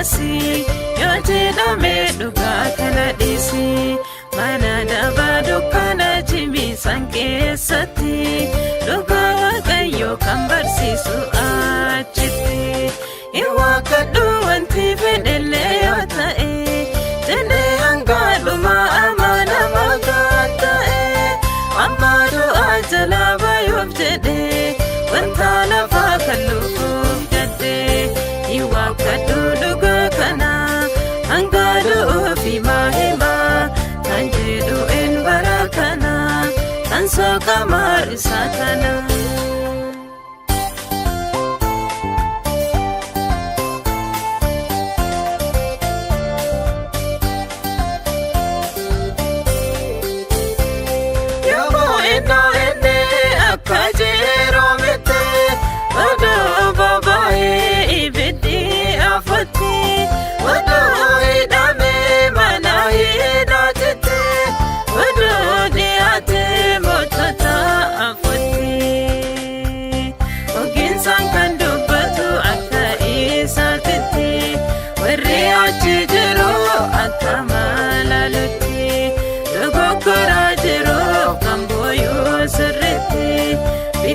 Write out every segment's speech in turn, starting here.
akkasi yoo jedhame dhugaa kana dhiisi mana dabaa dukkana jimiisan keessatti dhugaa waaqayyoo kan barsiisu achitti iwaakadhu wanti fedhellee yoo ta'e jedhee hanga dhumaa amanamaa kan ta'e amma du'aa jalaa baay'oof jedhee wanta lafaa kan lufuuf jedhee iwaakadhu dhugaa kana hanga du'uuf himaa kan jedhu en bara kana kan soqa maarisaa kana.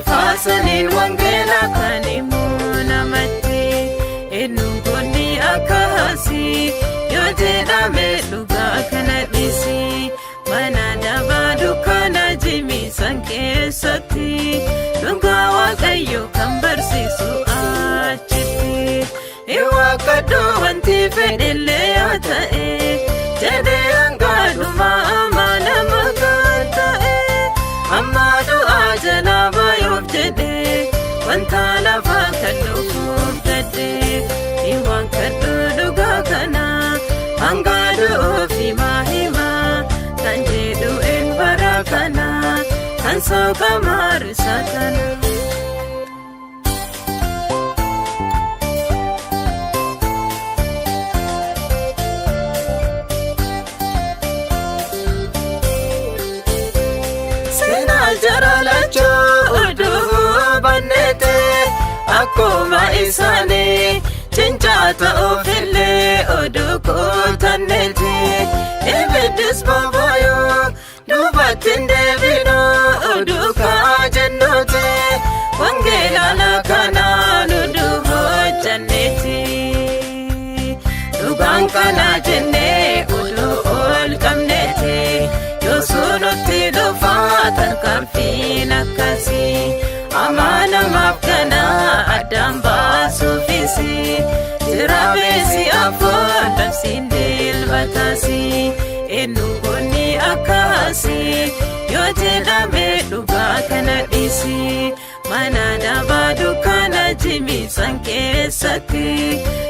Faasaliin wangeela kan immoo namatti eenyuun akkasi yoo jedhame dhugaa kana dhiisi mana dabaa dukkana jimiisan keessatti dhugaa waaqayyoo kan barsiisu achitti iwaakadhu wanti fedhellee yoo ta'e jedhee hanga dhumaa amanamaa kan ta'e amma du'aa jalaa baay'oof jedhee wanta lafaa kan lufuuf jedhee iwaakadhu dhugaa kana hanga du'uuf himaa kan jedhu en bara kana kan soqa maarisaa kana. Jaralacho oduu bannete akkuma isaanii cincaata ofillee oduu kutanneeti ibiddis boobooyoo duubatti deebinu oduu kaajennooti wangeela kanaan oduu hojjanneeti dhugaan kana jennee oduu ol qabneeti yoosuunutti dhufaa tarkaanfiin akkasi amanamaaf kana addaan baasuufisi jirabeessi afaan labsiin dilbataasi eenyuun akkasi yoo jedhame dhugaa kana dhiisi mana dabaa dukkana jimiisan keessatti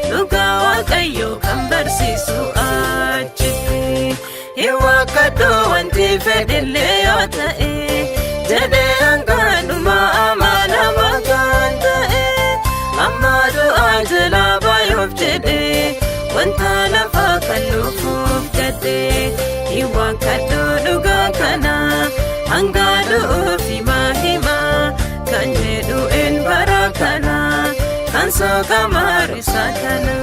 dhugaa waaqayyoo kan barsiisu achitti iwaakadhu wanti fedhellee yoo ta'e jedhee hanga dhumaa amanamaa kan ta'e amma du'aa jalaa baay'oof jedhee wanta lafaa kan lufuuf jedhee iwaakadhu dhugaa kana hanga du'uuf himaa kan jedhu en bara kana kan soqa maarisaa kana.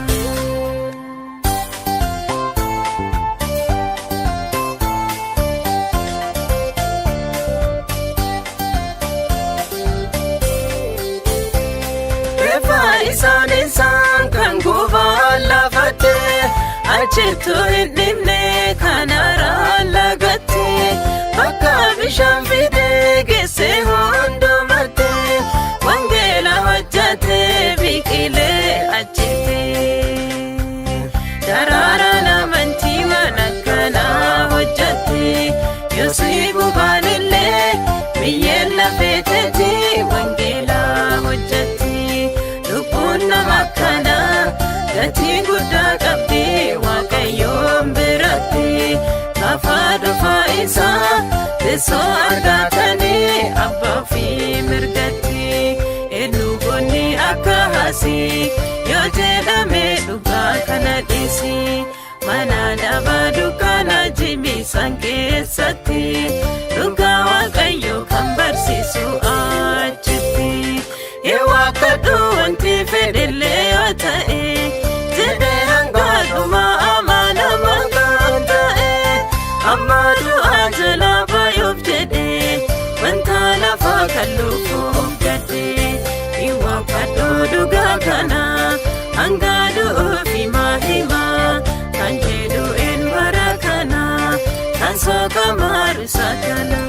Isaan kan gubaan lafatte achitti hin dhimne kanarraa lagatte bakka bishaan fidee geessee hundumatte wangeela hojjate biqilee achitti daraaraan amantii mana kanaa hojjate yoosii gubaan illee biyyeen lafeeteeti wangeela hojjate. Nama kana gatii guddaa qabdi waaqayyoon biratti gaafa dhufaa isaa teessoo argatanii abbaa fi mirgatti eenyuun akkasi yoo jedhame dhugaa kana dhiisi mana dabaa dukkana jimiisan keessatti dhugaa waaqayyoo kan barsiisu achitti. Iwaakadhu wanti fedhellee yoo ta'e jedhee kalluufuuf gadhee hin waaqadhu dhugaa kana hanga du'uufi maahimaa kan jedhu en bara kana kan sooka maaru saakala.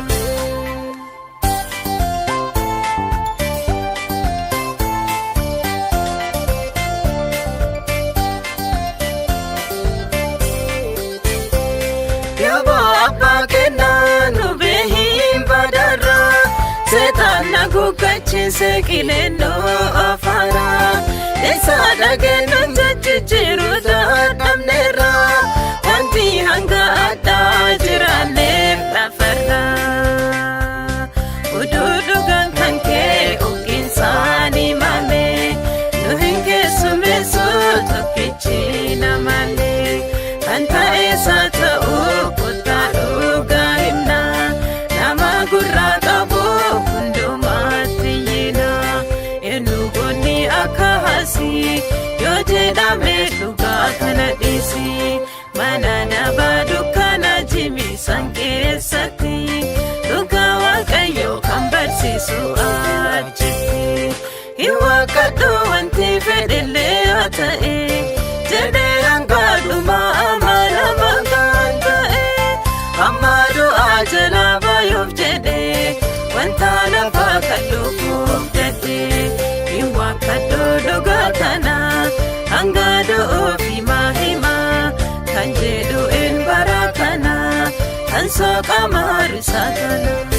Guggachiise qilennoo afara isa dhageenyaan jajjijiru dadhabneerra wanti hanga addaa jiraanneef lafarra uduudhugaan kan kee ogeessaan himame nu hin keessummeessu tokkichi namallee kan ta'eessa ta'uu kottaa dhugaa himna nama gurraa qabu. Yoo jedhame dhugaa kana dhiisi mana dhabaa dukkana jimisan keessatti dhugaa waaqayyoo kan barsiisu achitti hin waaqadhu wanti fedhillee haa ta'e jedhee hanga dhumaa amanama kan ta'e amma du'aa jalaa baay'oof jedhee wanta lafaa kan dhufuuf jedhee hin waaqadhu dhugaa kana hanga du'uufi maahimaa kan jedhu en bara kana kan sooka maaru saakala.